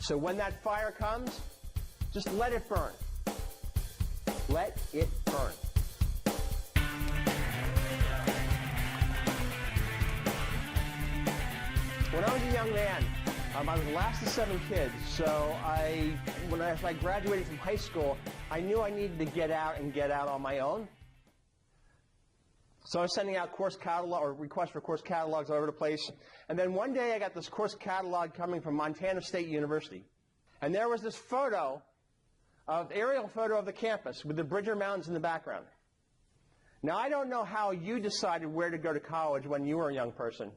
So when that fire comes, just let it burn. Let it burn. When I was a young man, I was the last of 7 kids, so when I graduated from high school, I knew I needed to get out on my own. So I was sending out course catalog or requests for course catalogs all over the place. And then one day I got this course catalog coming from Montana State University. And there was this aerial photo of the campus with the Bridger Mountains in the background. Now I don't know how you decided where to go to college when you were a young person.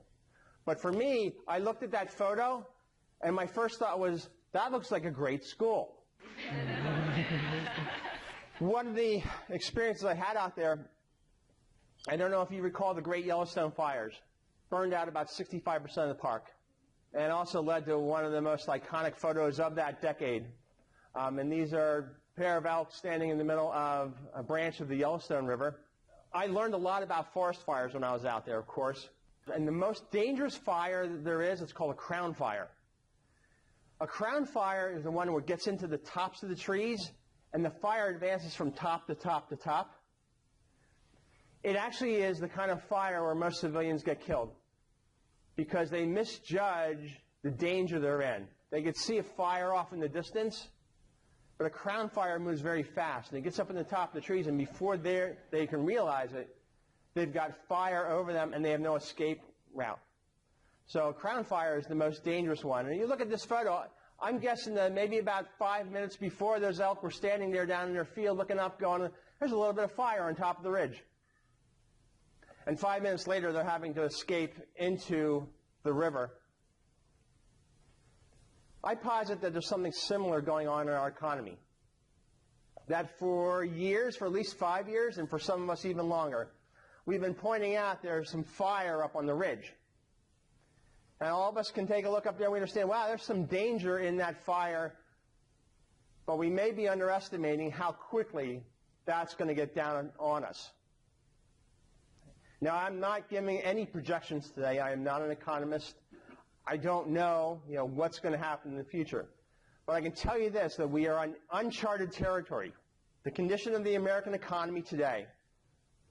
But for me, I looked at that photo and my first thought was, that looks like a great school. One of the experiences I had out there, I don't know if you recall the Great Yellowstone fires. Burned out about 65% of the park. And also led to one of the most iconic photos of that decade. And these are a pair of elk standing in the middle of a branch of the Yellowstone River. I learned a lot about forest fires when I was out there, of course. And the most dangerous fire that there is, it's called a crown fire. A crown fire is the one where it gets into the tops of the trees, and the fire advances from top to top to top. It actually is the kind of fire where most civilians get killed because they misjudge the danger they're in. They could see a fire off in the distance, but a crown fire moves very fast. And it gets up in the top of the trees, and before they can realize it, they've got fire over them, and they have no escape route. So a crown fire is the most dangerous one. And you look at this photo, I'm guessing that maybe about 5 minutes before those elk were standing there down in their field looking up going, there's a little bit of fire on top of the ridge. And 5 minutes later, they're having to escape into the river. I posit that there's something similar going on in our economy. That for years, for at least 5 years, and for some of us even longer, we've been pointing out there's some fire up on the ridge. And all of us can take a look up there and we understand, wow, there's some danger in that fire, but we may be underestimating how quickly that's going to get down on us. Now, I'm not giving any projections today. I am not an economist. I don't know, what's going to happen in the future. But I can tell you this, that we are on uncharted territory. The condition of the American economy today,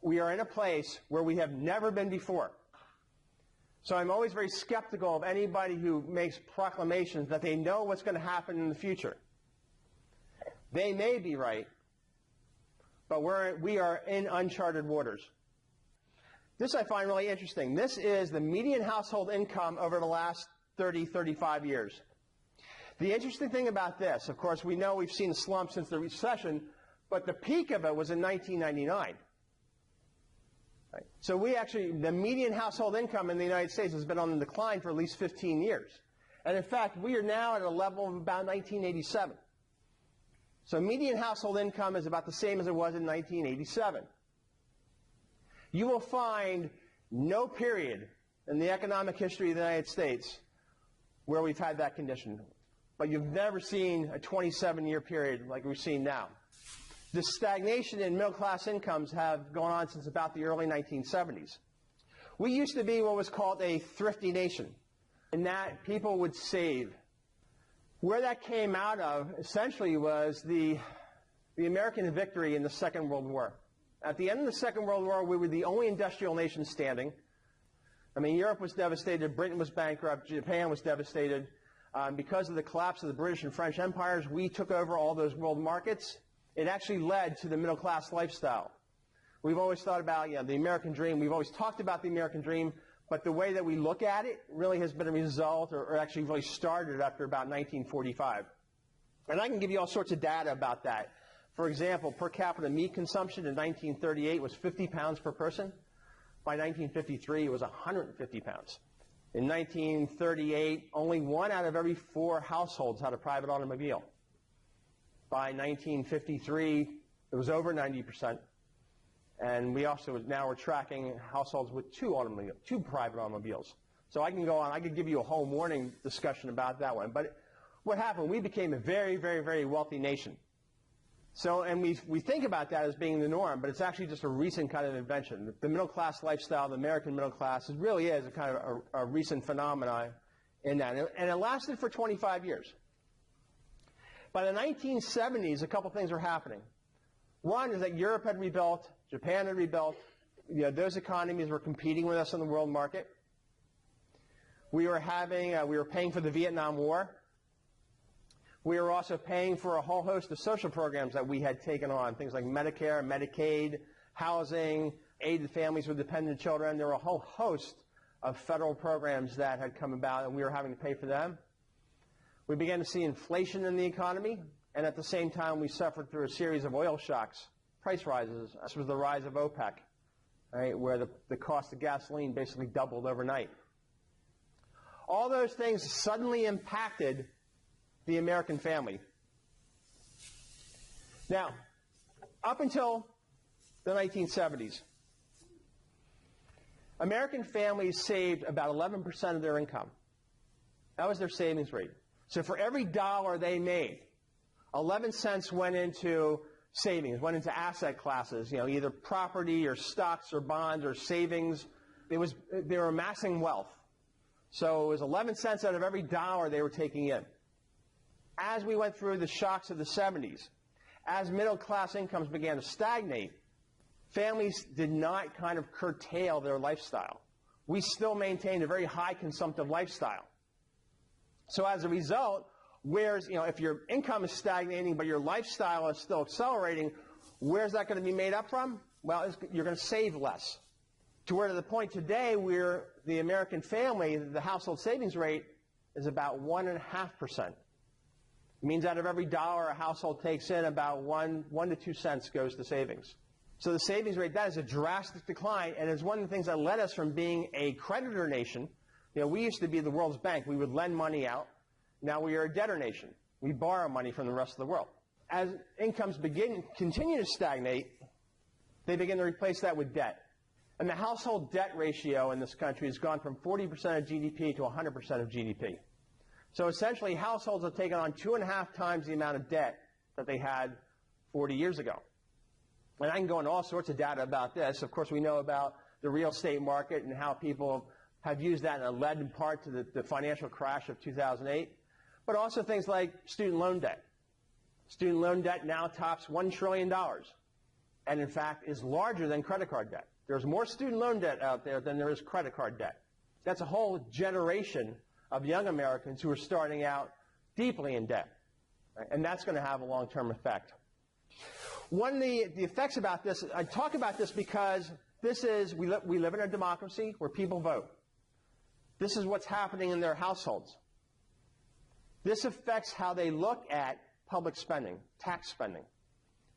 we are in a place where we have never been before. So I'm always very skeptical of anybody who makes proclamations that they know what's going to happen in the future. They may be right, but we are in uncharted waters. This I find really interesting. This is the median household income over the last 30, 35 years. The interesting thing about this, of course, we know we've seen a slump since the recession, but the peak of it was in 1999. Right? So the median household income in the United States has been on the decline for at least 15 years. And in fact, we are now at a level of about 1987. So median household income is about the same as it was in 1987. You will find no period in the economic history of the United States where we've had that condition. But you've never seen a 27-year period like we're seeing now. The stagnation in middle-class incomes have gone on since about the early 1970s. We used to be what was called a thrifty nation, in that people would save. Where that came out of, essentially, was the American victory in the Second World War. At the end of the Second World War, we were the only industrial nation standing. I mean, Europe was devastated, Britain was bankrupt, Japan was devastated. Because of the collapse of the British and French empires, we took over all those world markets. It actually led to the middle-class lifestyle. We've always thought about the American dream. We've always talked about the American dream, but the way that we look at it really has been a result, or actually really started after about 1945. And I can give you all sorts of data about that. For example, per capita meat consumption in 1938 was 50 pounds per person. By 1953, it was 150 pounds. In 1938, only 1 out of every 4 households had a private automobile. By 1953, it was over 90%. And we also now are tracking households with 2 private automobiles. So I can go on. I could give you a whole morning discussion about that one. But what happened? We became a very, very, very wealthy nation. So, and we think about that as being the norm, but it's actually just a recent kind of invention. The middle-class lifestyle, the American middle class, it really is a kind of a recent phenomenon in that. And it lasted for 25 years. By the 1970s, a couple things were happening. One is that Europe had rebuilt, Japan had rebuilt. Those economies were competing with us in the world market. We were paying for the Vietnam War. We were also paying for a whole host of social programs that we had taken on, things like Medicare, Medicaid, housing, aid to families with dependent children. There were a whole host of federal programs that had come about, and we were having to pay for them. We began to see inflation in the economy, and at the same time we suffered through a series of oil shocks, price rises. This was the rise of OPEC, right, where the cost of gasoline basically doubled overnight. All those things suddenly impacted the American family. Now, up until the 1970s, American families saved about 11% of their income. That was their savings rate. So for every dollar they made, 11 cents went into savings, went into asset classes, either property or stocks or bonds or savings. They were amassing wealth. So it was 11 cents out of every dollar they were taking in. As we went through the shocks of the 70s, as middle class incomes began to stagnate, families did not kind of curtail their lifestyle. We still maintained a very high consumptive lifestyle. So as a result, whereas, if your income is stagnating but your lifestyle is still accelerating, where's that going to be made up from? Well, you're going to save less. To where to the point today where the American family, the household savings rate is about 1.5%. It means out of every dollar a household takes in, about 1 to 2 cents goes to savings. So the savings rate, that is a drastic decline, and it's one of the things that led us from being a creditor nation. We used to be the world's bank. We would lend money out. Now we are a debtor nation. We borrow money from the rest of the world. As incomes continue to stagnate, they begin to replace that with debt. And the household debt ratio in this country has gone from 40% of GDP to 100% of GDP. So essentially, households have taken on 2.5 times the amount of debt that they had 40 years ago. And I can go into all sorts of data about this. Of course, we know about the real estate market and how people have used that and led in part to the financial crash of 2008. But also things like student loan debt. Student loan debt now tops $1 trillion and, in fact, is larger than credit card debt. There's more student loan debt out there than there is credit card debt. That's a whole generation of young Americans who are starting out deeply in debt. Right? And that's going to have a long-term effect. One of the effects about this, I talk about this because we live in a democracy where people vote. This is what's happening in their households. This affects how they look at public spending, tax spending.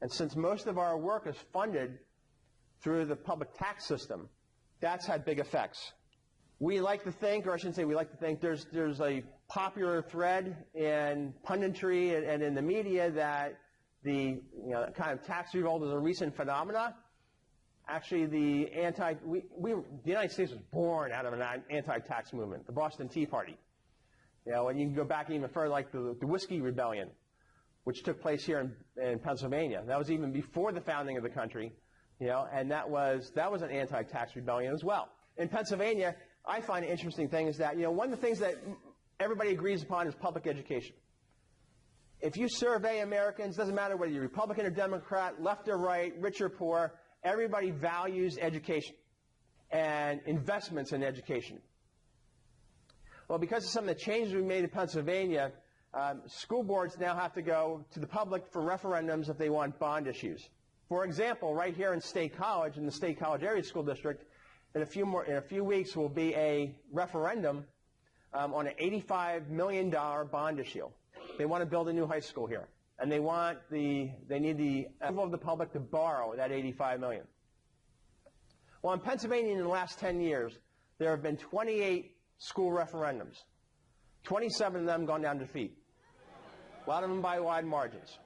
And since most of our work is funded through the public tax system, that's had big effects. We like to think, or I shouldn't say we like to think, there's a popular thread in punditry and in the media that the kind of tax revolt is a recent phenomena. Actually, the United States was born out of an anti-tax movement, the Boston Tea Party. And you can go back even further, like the Whiskey Rebellion, which took place here in Pennsylvania. That was even before the founding of the country, and that was an anti-tax rebellion as well. In Pennsylvania, I find an interesting thing is that, one of the things that everybody agrees upon is public education. If you survey Americans, doesn't matter whether you're Republican or Democrat, left or right, rich or poor, everybody values education and investments in education. Well, because of some of the changes we made in Pennsylvania, school boards now have to go to the public for referendums if they want bond issues. For example, right here in State College, in the State College Area School District, in a few weeks will be a referendum on an $85 million bond issue. They want to build a new high school here, and they need the approval of the public to borrow that $85 million. Well, in Pennsylvania in the last 10 years, there have been 28 school referendums. 27 of them gone down to defeat. A lot of them by wide margins.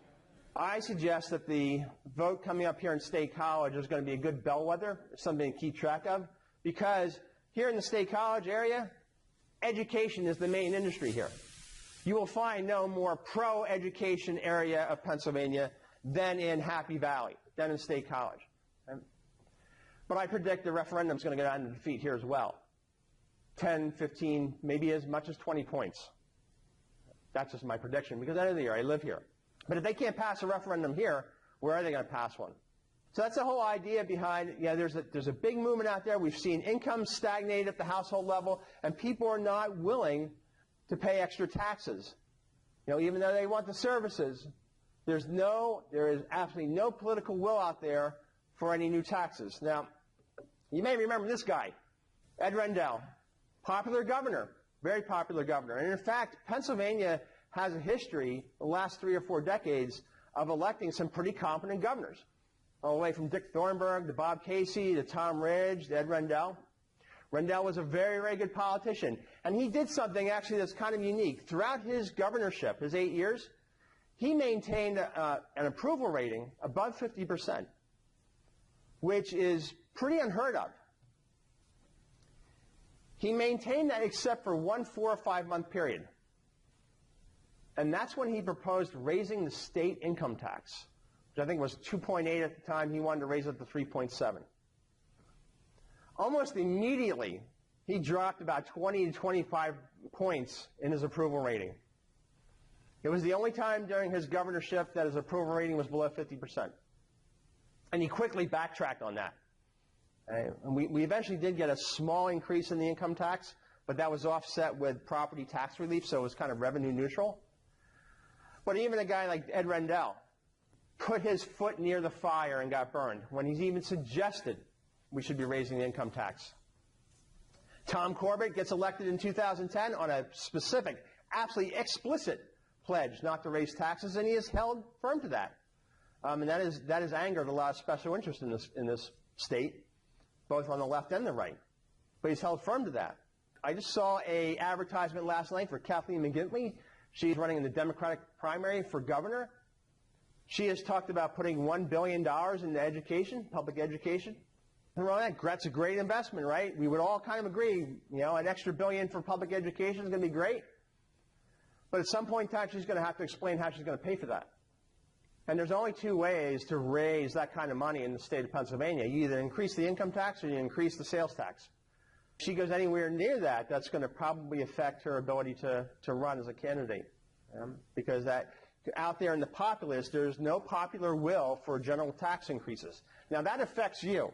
I suggest that the vote coming up here in State College is going to be a good bellwether, something to keep track of, because here in the State College area, education is the main industry here. You will find no more pro-education area of Pennsylvania than in Happy Valley, than in State College. But I predict the referendum is going to go down to defeat here as well. 10, 15, maybe as much as 20 points. That's just my prediction, because I know the area, I live here. But if they can't pass a referendum here, where are they going to pass one? So that's the whole idea behind, there's a big movement out there. We've seen income stagnate at the household level, and people are not willing to pay extra taxes. Even though they want the services, there is absolutely no political will out there for any new taxes. Now, you may remember this guy, Ed Rendell, popular governor, very popular governor. And in fact, Pennsylvania has a history, the last 3 or 4 decades, of electing some pretty competent governors, all the way from Dick Thornburg to Bob Casey to Tom Ridge to Ed Rendell. Rendell was a very, very good politician. And he did something actually that's kind of unique. Throughout his governorship, his 8 years, he maintained an approval rating above 50%, which is pretty unheard of. He maintained that except for one 4 or 5 month period. And that's when he proposed raising the state income tax, which I think was 2.8 at the time. He wanted to raise it to 3.7. Almost immediately, he dropped about 20 to 25 points in his approval rating. It was the only time during his governorship that his approval rating was below 50%. And he quickly backtracked on that. And we eventually did get a small increase in the income tax, but that was offset with property tax relief, so it was kind of revenue neutral. But even a guy like Ed Rendell put his foot near the fire and got burned when he's even suggested we should be raising the income tax. Tom Corbett gets elected in 2010 on a specific, absolutely explicit pledge not to raise taxes, and he has held firm to that. And that has angered a lot of special interests in this state, both on the left and the right. But he's held firm to that. I just saw an advertisement last night for Kathleen McGintley. She's running in the Democratic primary for governor. She has talked about putting $1 billion into education, public education. And that's a great investment, right? We would all kind of agree, an extra $1 billion for public education is going to be great. But at some point in time, she's going to have to explain how she's going to pay for that. And there's only 2 ways to raise that kind of money in the state of Pennsylvania. You either increase the income tax or you increase the sales tax. If she goes anywhere near that, that's going to probably affect her ability to run as a candidate. Because out there in the populace, there's no popular will for general tax increases. Now, that affects you.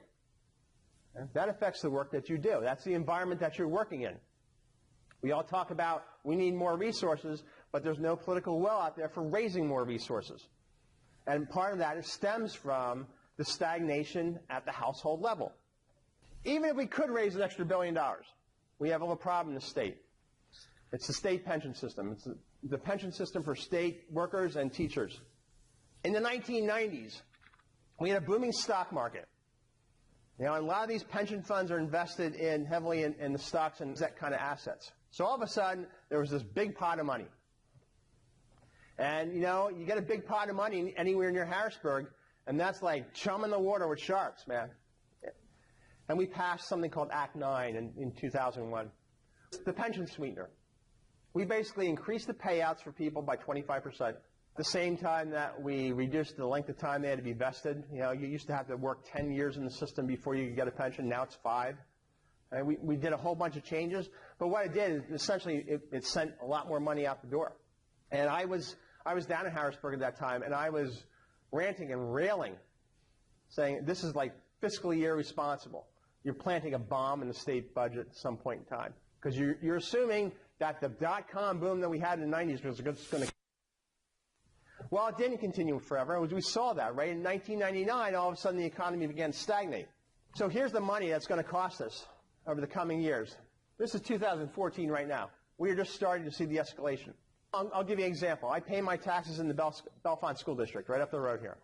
That affects the work that you do. That's the environment that you're working in. We all talk about we need more resources, but there's no political will out there for raising more resources. And part of that stems from the stagnation at the household level. Even if we could raise an extra $1 billion, we have a little problem in the state. It's the state pension system. It's the pension system for state workers and teachers. In the 1990s, we had a booming stock market. And a lot of these pension funds are invested heavily in the stocks and that kind of assets. So all of a sudden, there was this big pot of money. And, you get a big pot of money anywhere near Harrisburg, and that's like chum in the water with sharks, man. And we passed something called Act 9 in 2001. The pension sweetener. We basically increased the payouts for people by 25%. At the same time that we reduced the length of time they had to be vested. You used to have to work 10 years in the system before you could get a pension. Now it's 5. And we did a whole bunch of changes. But what it did is essentially it sent a lot more money out the door. And I was down in Harrisburg at that time, and I was ranting and railing, saying this is like fiscally irresponsible. You're planting a bomb in the state budget at some point in time. Because you're assuming that the dot-com boom that we had in the 90s was going to... Well, it didn't continue forever. We saw that, right? In 1999, all of a sudden the economy began to stagnate. So here's the money that's going to cost us over the coming years. This is 2014 right now. We are just starting to see the escalation. I'll give you an example. I pay my taxes in the Bellefonte School District, right up the road here.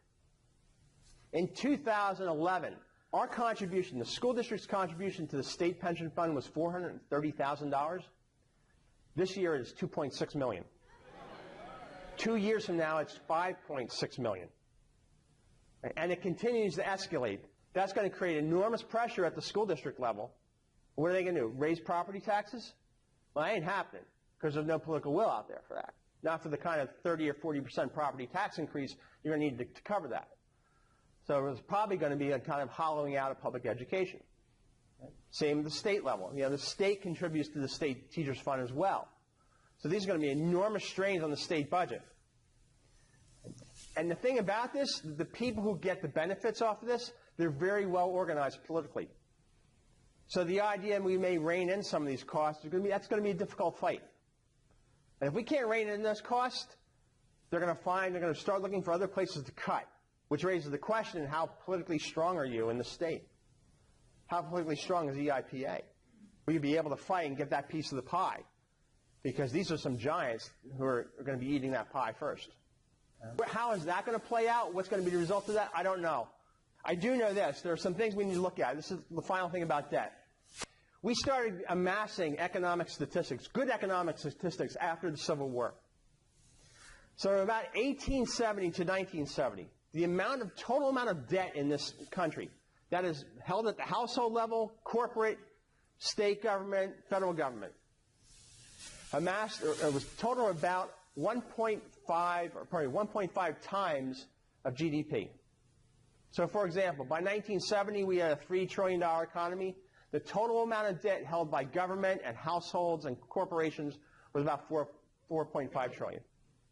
In 2011, our contribution, the school district's contribution to the state pension fund was $430,000. This year it is $2.6 million. 2 years from now, it's $5.6 million. And it continues to escalate. That's going to create enormous pressure at the school district level. What are they going to do? Raise property taxes? Well, that ain't happening because there's no political will out there for that. Not for the kind of 30 or 40% property tax increase you're going to need to cover that. So there's probably going to be a kind of hollowing out of public education. Same at the state level. The state contributes to the state teachers fund as well. So these are going to be enormous strains on the state budget. And the thing about this, the people who get the benefits off of this, they're very well organized politically. So the idea we may rein in some of these costs, that's going to be a difficult fight. And if we can't rein in those costs, they're going to start looking for other places to cut, which raises the question, how politically strong are you in the state? How politically strong is EIPA? Will you be able to fight and get that piece of the pie? Because these are some giants who are going to be eating that pie first. How is that going to play out? What's going to be the result of that? I don't know. I do know this. There are some things we need to look at. This is the final thing about debt. We started amassing economic statistics, good economic statistics, after the Civil War. So about 1870 to 1970, the total amount of debt in this country that is held at the household level, corporate, state government, federal government, it was total about 1.5 times of GDP. So, for example, by 1970, we had a $3 trillion economy. The total amount of debt held by government and households and corporations was about 4.5 trillion.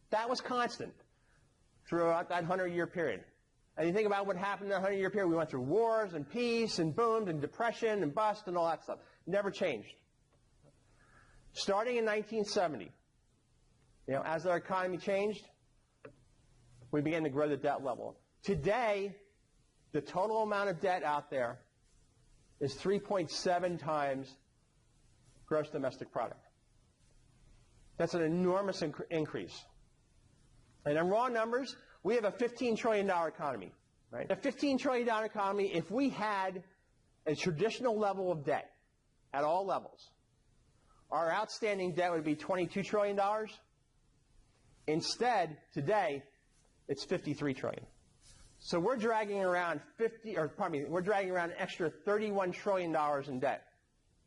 That was constant throughout that 100-year period. And you think about what happened in that 100-year period. We went through wars and peace and booms and depression and bust and all that stuff. Never changed. Starting in 1970, as our economy changed, we began to grow the debt level. Today, the total amount of debt out there is 3.7 times gross domestic product. That's an enormous increase. And in raw numbers, we have a $15 trillion economy. Right? A $15 trillion economy, if we had a traditional level of debt at all levels, our outstanding debt would be $22 trillion. Instead, today, it's $53 trillion. So we're dragging around an extra $31 trillion in debt.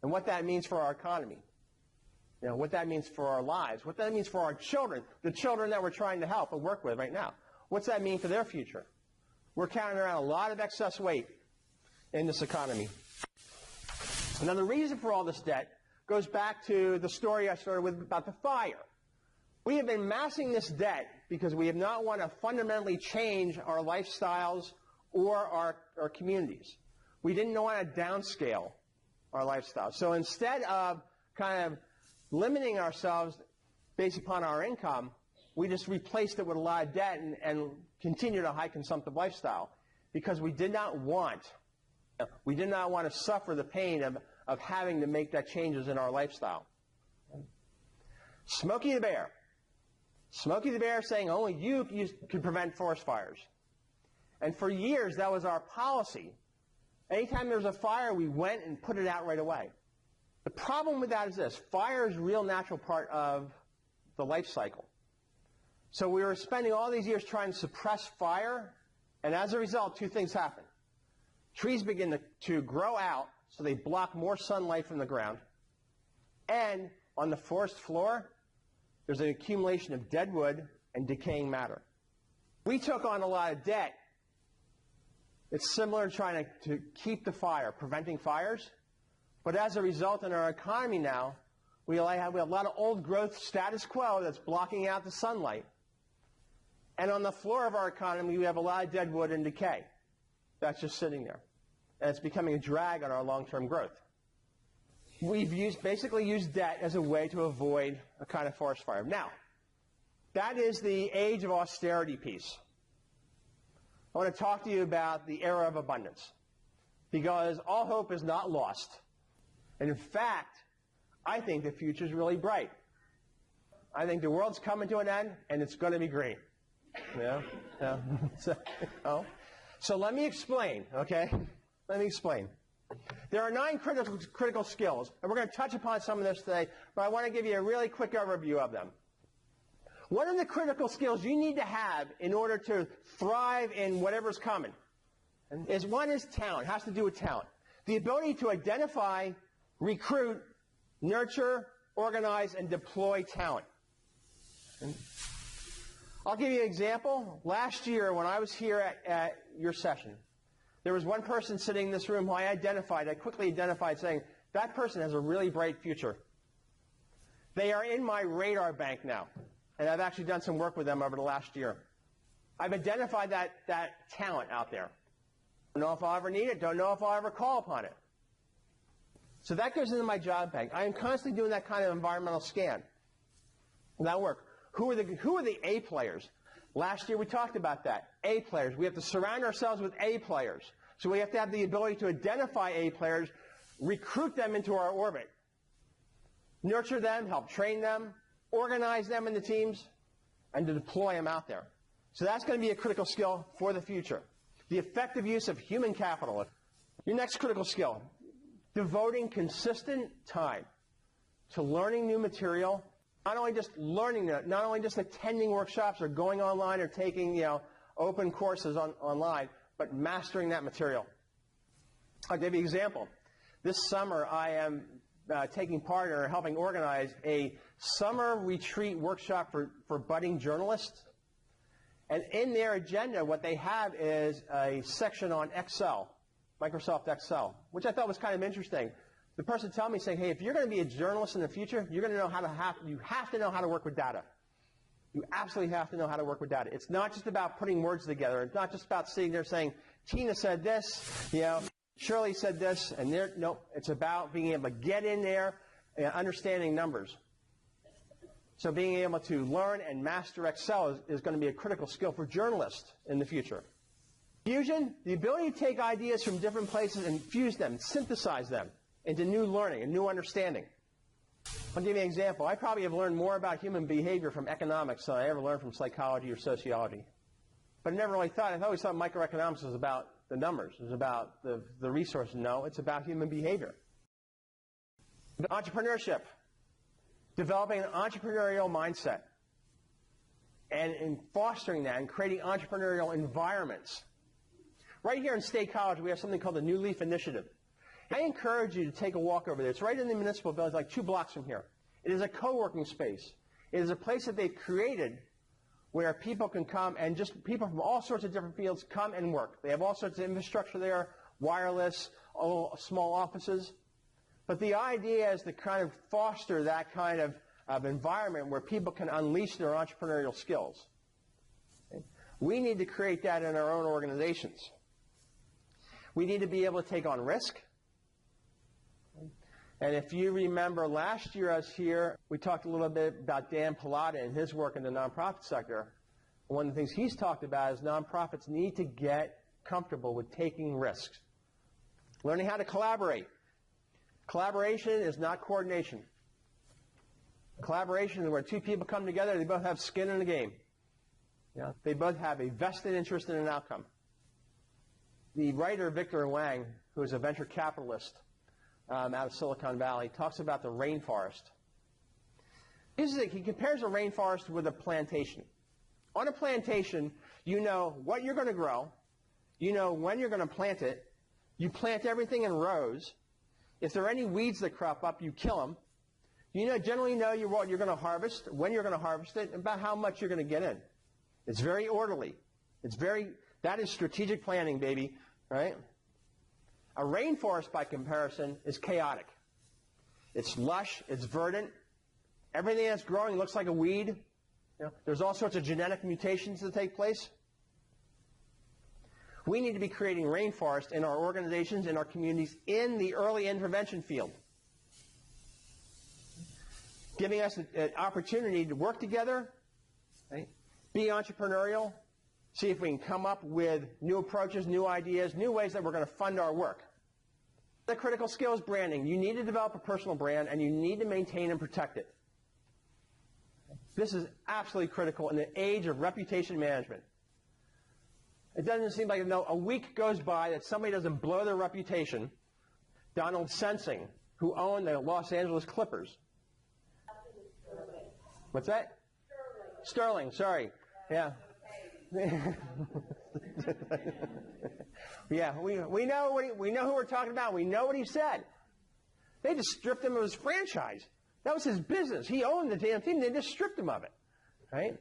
And what that means for our economy, what that means for our lives, what that means for our children, the children that we're trying to help and work with right now. What's that mean for their future? We're carrying around a lot of excess weight in this economy. Now, the reason for all this debt goes back to the story I started with about the fire. We have been amassing this debt because we have not want to fundamentally change our lifestyles or our communities. We didn't want to downscale our lifestyle. So instead of kind of limiting ourselves based upon our income, we just replaced it with a lot of debt and continued a high consumptive lifestyle because we did not want to suffer the pain of having to make that changes in our lifestyle. Smokey the Bear. Smokey the Bear saying only you can prevent forest fires. And for years, that was our policy. Anytime there was a fire, we went and put it out right away. The problem with that is this. Fire is a real natural part of the life cycle. So we were spending all these years trying to suppress fire, and as a result, two things happen. Trees begin to grow out, so they block more sunlight from the ground. And on the forest floor, there's an accumulation of dead wood and decaying matter. We took on a lot of debt. It's similar to trying to keep the fire, preventing fires. But as a result, in our economy now, we have a lot of old growth status quo that's blocking out the sunlight. And on the floor of our economy, we have a lot of dead wood and decay. That's just sitting there. And it's becoming a drag on our long-term growth. We've basically used debt as a way to avoid a kind of forest fire. Now, that is the age of austerity piece. I want to talk to you about the era of abundance, because all hope is not lost. And in fact, I think the future is really bright. I think the world's coming to an end, and it's going to be great. So let me explain, okay? Let me explain. There are 9 critical skills, and we're going to touch upon some of this today, but I want to give you a really quick overview of them. What are the critical skills you need to have in order to thrive in whatever's coming? One is talent. It has to do with talent. The ability to identify, recruit, nurture, organize, and deploy talent. I'll give you an example. Last year, when I was here at your session, there was one person sitting in this room who I quickly identified, saying, that person has a really bright future. They are in my radar bank now, and I've actually done some work with them over the last year. I've identified that talent out there. Don't know if I'll ever need it. Don't know if I'll ever call upon it. So that goes into my job bank. I am constantly doing that kind of environmental scan. Will that work? Who are the A players? Last year we talked about that. A players. We have to surround ourselves with A players. So we have to have the ability to identify A players, recruit them into our orbit, nurture them, help train them, organize them in the teams, and to deploy them out there. So that's going to be a critical skill for the future. The effective use of human capital. Your next critical skill, devoting consistent time to learning new material, not only just learning it, not only just attending workshops or going online or taking open courses online, but mastering that material. I'll give you an example. This summer I am taking part or helping organize a summer retreat workshop for budding journalists. And in their agenda, what they have is a section on Excel, Microsoft Excel, which I thought was kind of interesting. The person told me, saying, hey, if you're going to be a journalist in the future, you're going to know you have to know how to work with data. You absolutely have to know how to work with data. It's not just about putting words together. It's not just about sitting there saying, Tina said this, Shirley said this, and no, it's about being able to get in there and understanding numbers. So being able to learn and master Excel is going to be a critical skill for journalists in the future. Fusion, the ability to take ideas from different places and fuse them, synthesize them into new learning and new understanding. I'll give you an example. I probably have learned more about human behavior from economics than I ever learned from psychology or sociology. But I never really thought, I always thought microeconomics was about the numbers. It was about the resources. No, it's about human behavior. Entrepreneurship. Developing an entrepreneurial mindset. And in fostering that and creating entrepreneurial environments. Right here in State College, we have something called the New Leaf Initiative. I encourage you to take a walk over there. It's right in the municipal building, like 2 blocks from here. It is a co-working space. It is a place that they've created where people can come and just people from all sorts of different fields come and work. They have all sorts of infrastructure there, wireless, small offices. But the idea is to kind of foster that kind of environment where people can unleash their entrepreneurial skills. Okay? We need to create that in our own organizations. We need to be able to take on risk. And if you remember last year I was here, we talked a little bit about Dan Pallotta and his work in the nonprofit sector. One of the things he's talked about is nonprofits need to get comfortable with taking risks. Learning how to collaborate. Collaboration is not coordination. Collaboration is where 2 people come together, they both have skin in the game. They both have a vested interest in an outcome. The writer Victor Wang, who is a venture capitalist out of Silicon Valley, talks about the rainforest. He compares a rainforest with a plantation. On a plantation, you know what you're going to grow, you know when you're going to plant it, you plant everything in rows. If there are any weeds that crop up, you kill them. You generally know what you're going to harvest, when you're going to harvest it, and about how much you're going to get in. It's very orderly. That is strategic planning, baby, right? A rainforest, by comparison, is chaotic. It's lush, it's verdant. Everything that's growing looks like a weed. There's all sorts of genetic mutations that take place. We need to be creating rainforests in our organizations, in our communities, in the early intervention field. Giving us an opportunity to work together, right? Be entrepreneurial, see if we can come up with new approaches, new ideas, new ways that we're going to fund our work. The critical skill is branding. You need to develop a personal brand, and you need to maintain and protect it. This is absolutely critical in the age of reputation management. It doesn't seem like a week goes by that somebody doesn't blow their reputation. Donald Sensing, who owned the Los Angeles Clippers. What's that? Sterling, sorry. Yeah. Yeah, we know who we're talking about. We know what he said. They just stripped him of his franchise. That was his business. He owned the damn team. They just stripped him of it, right?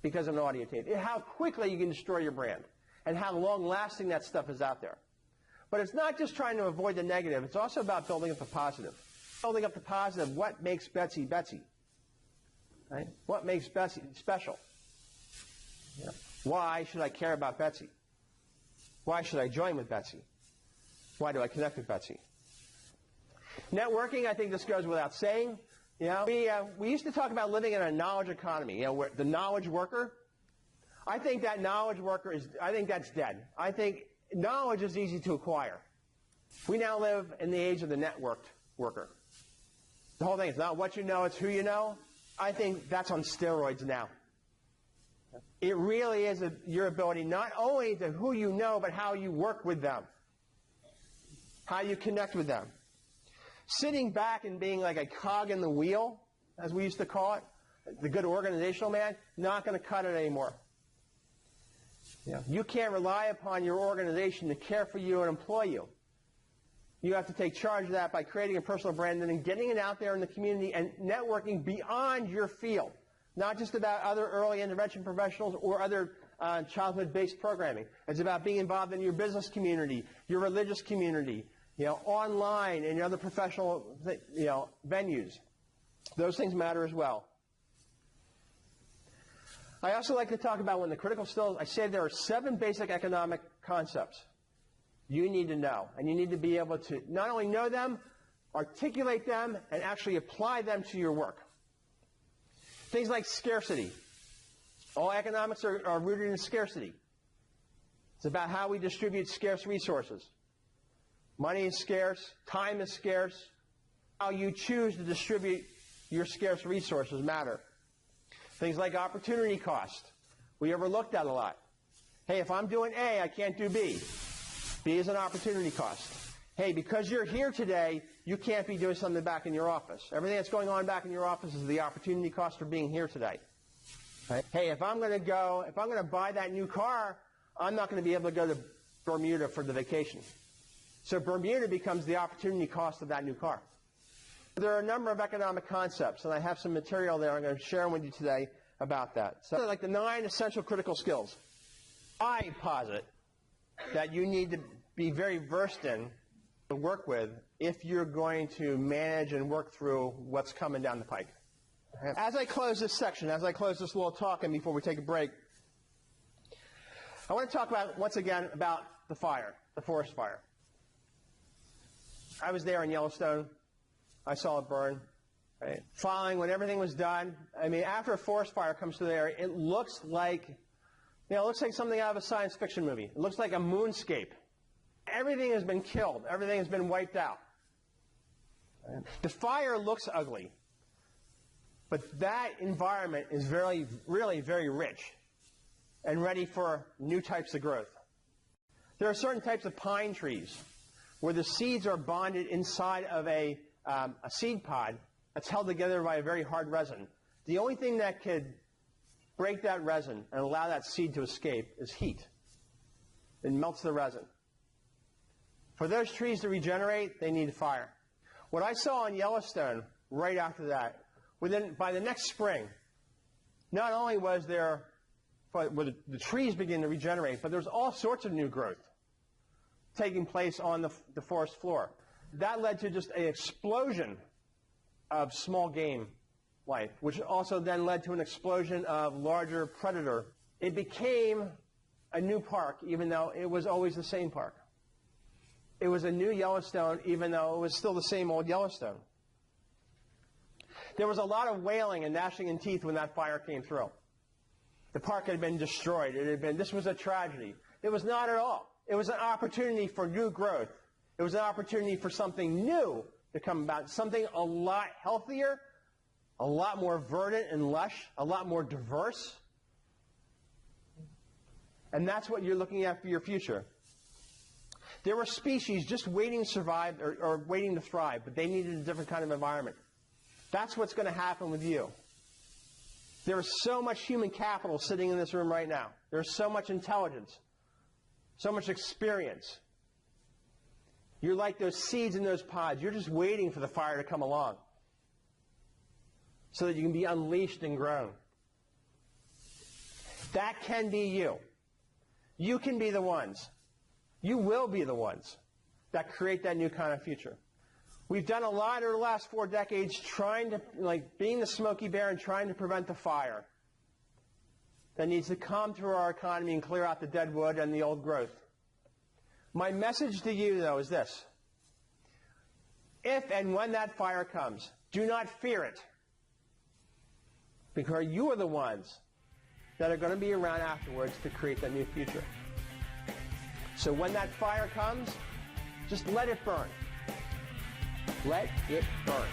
Because of an audio tape. How quickly you can destroy your brand and how long-lasting that stuff is out there. But it's not just trying to avoid the negative. It's also about building up the positive. Building up the positive, what makes Betsy Betsy? Right? What makes Betsy special? Yeah. Why should I care about Betsy? Why should I join with Betsy? Why do I connect with Betsy? Networking, I think this goes without saying. We used to talk about living in a knowledge economy, where the knowledge worker. I think that knowledge worker that's dead. I think knowledge is easy to acquire. We now live in the age of the networked worker. The whole thing is not what you know, it's who you know. I think that's on steroids now. It really is your ability not only to who you know, but how you work with them, how you connect with them. Sitting back and being like a cog in the wheel, as we used to call it, the good organizational man, not going to cut it anymore. You can't rely upon your organization to care for you and employ you. You have to take charge of that by creating a personal brand and then getting it out there in the community and networking beyond your field, not just about other early intervention professionals or other childhood-based programming. It's about being involved in your business community, your religious community, online and your other professional venues. Those things matter as well. I also like to talk about when the critical skills, I say there are 7 basic economic concepts you need to know. And you need to be able to not only know them, articulate them, and actually apply them to your work. Things like scarcity. All economics are rooted in scarcity. It's about how we distribute scarce resources. Money is scarce. Time is scarce. How you choose to distribute your scarce resources matter. Things like opportunity cost. We overlook that a lot. Hey, if I'm doing A, I can't do B. B is an opportunity cost. Hey, because you're here today, you can't be doing something back in your office. Everything that's going on back in your office is the opportunity cost for being here today. Right? Hey, if I'm going to buy that new car, I'm not going to be able to go to Bermuda for the vacation. So Bermuda becomes the opportunity cost of that new car. There are a number of economic concepts, and I have some material there I'm going to share with you today about that. So like the 9 essential critical skills. I posit that you need to be very versed in to work with if you're going to manage and work through what's coming down the pike. As I close this section, as I close this little talk and before we take a break, I want to talk about, once again, about the fire, the forest fire. I was there in Yellowstone. I saw it burn. Right? Following when everything was done, after a forest fire comes through there, it looks like something out of a science fiction movie. It looks like a moonscape. Everything has been killed. Everything has been wiped out. Right? The fire looks ugly, but that environment is really very rich and ready for new types of growth. There are certain types of pine trees where the seeds are bonded inside of a seed pod that's held together by a very hard resin. The only thing that could break that resin and allow that seed to escape is heat. It melts the resin. For those trees to regenerate, they need fire. What I saw in Yellowstone right after that, by the next spring, not only was the trees begin to regenerate, but there's all sorts of new growth taking place on the forest floor. That led to just an explosion of small game life, which also then led to an explosion of larger predator. It became a new park, even though it was always the same park. It was a new Yellowstone, even though it was still the same old Yellowstone. There was a lot of wailing and gnashing of teeth when that fire came through. The park had been destroyed. This was a tragedy. It was not at all. It was an opportunity for new growth. It was an opportunity for something new to come about, something a lot healthier, a lot more verdant and lush, a lot more diverse. And that's what you're looking at for your future. There were species just waiting to survive or waiting to thrive, but they needed a different kind of environment. That's what's going to happen with you. There is so much human capital sitting in this room right now. There's so much intelligence, so much experience. You're like those seeds in those pods. You're just waiting for the fire to come along so that you can be unleashed and grown. That can be you. You can be the ones. You will be the ones that create that new kind of future. We've done a lot over the last 4 decades trying to, being the Smokey Bear and trying to prevent the fire. that needs to come through our economy and clear out the dead wood and the old growth. My message to you, though, is this. If and when that fire comes, do not fear it, because you are the ones that are going to be around afterwards to create that new future. So when that fire comes, just let it burn. Let it burn.